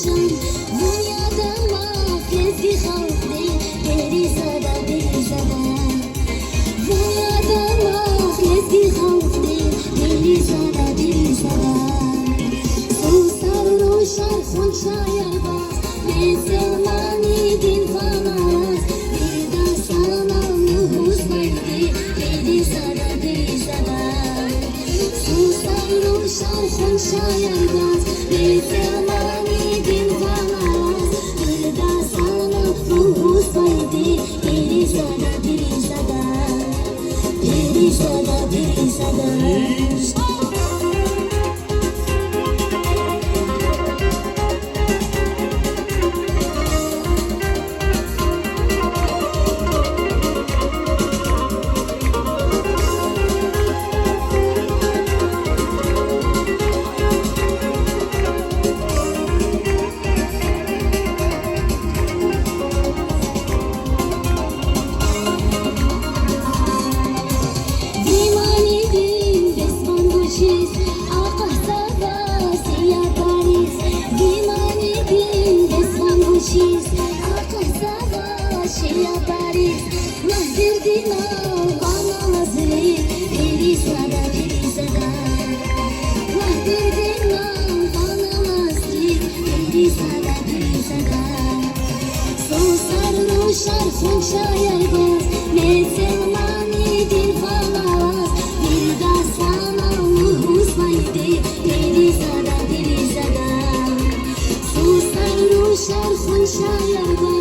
جان دنیادا مافیز بی خوف دی بری زده دنیادا مافیز بی خوف دی بری زده سوسر روشن خون شایر باز مسلمانی دین فناز بیدا sana nuhuz baydi beri zade سوسر روشن خون شایر باز مسلمانی دین فناز بیدا sana nuhuz baydi beri zade Şarkın şair baz, Müslümani dil falaz, bir da sana nuhuz baydi, beri zada, Susar şarkın şair baz.